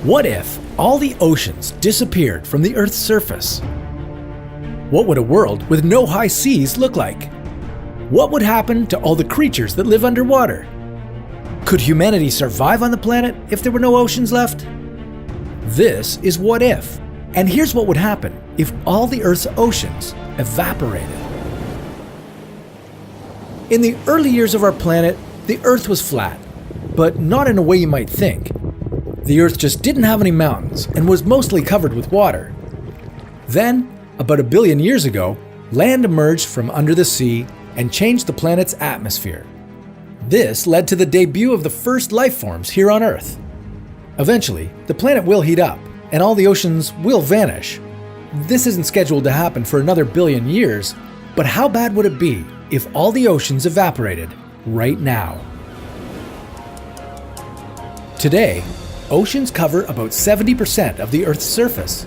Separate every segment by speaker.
Speaker 1: What if all the oceans disappeared from the Earth's surface? What would a world with no high seas look like? What would happen to all the creatures that live underwater? Could humanity survive on the planet if there were no oceans left? This is What If, and here's what would happen if all the Earth's oceans evaporated. In the early years of our planet, the Earth was flat, but not in a way you might think. The Earth just didn't have any mountains and was mostly covered with water. Then, about 1 billion years ago, land emerged from under the sea and changed the planet's atmosphere. This led to the debut of the first life forms here on Earth. Eventually, the planet will heat up and all the oceans will vanish. This isn't scheduled to happen for another billion years, but how bad would it be if all the oceans evaporated right now? Today, oceans cover about 70% of the Earth's surface.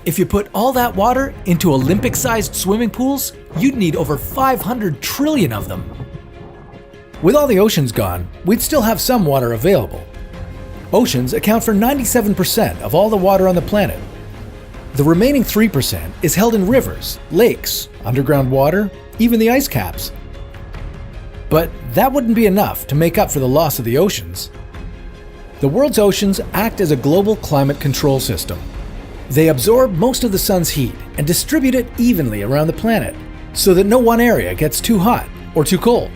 Speaker 1: If you put all that water into Olympic-sized swimming pools, you'd need over 500 trillion of them. With all the oceans gone, we'd still have some water available. Oceans account for 97% of all the water on the planet. The remaining 3% is held in rivers, lakes, underground water, even the ice caps. But that wouldn't be enough to make up for the loss of the oceans. The world's oceans act as a global climate control system. They absorb most of the sun's heat and distribute it evenly around the planet so that no one area gets too hot or too cold.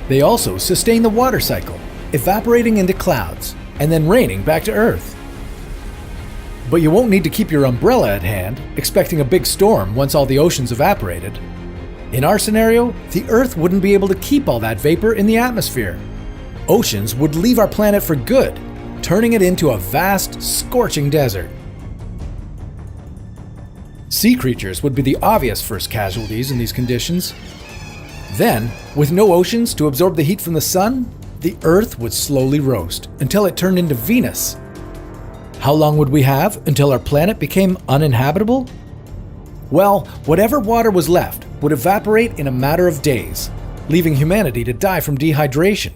Speaker 1: They also sustain the water cycle, evaporating into clouds and then raining back to Earth. But you won't need to keep your umbrella at hand, expecting a big storm once all the oceans evaporated. In our scenario, the Earth wouldn't be able to keep all that vapor in the atmosphere. Oceans would leave our planet for good, turning it into a vast, scorching desert. Sea creatures would be the obvious first casualties in these conditions. Then, with no oceans to absorb the heat from the sun, the Earth would slowly roast until it turned into Venus. How long would we have until our planet became uninhabitable? Well, whatever water was left would evaporate in a matter of days, leaving humanity to die from dehydration.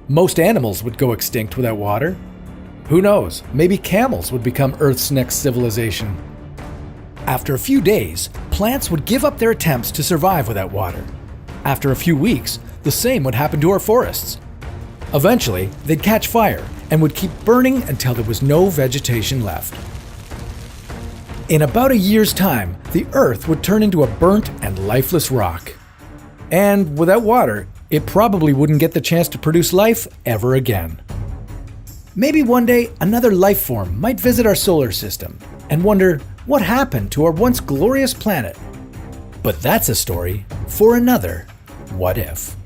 Speaker 1: Most animals would go extinct without water. Who knows, maybe camels would become Earth's next civilization. After a few days, plants would give up their attempts to survive without water. After a few weeks, the same would happen to our forests. Eventually, they'd catch fire and would keep burning until there was no vegetation left. In about a year's time, the Earth would turn into a burnt and lifeless rock. And without water, it probably wouldn't get the chance to produce life ever again. Maybe one day another life form might visit our solar system and wonder what happened to our once glorious planet. But that's a story for another What If.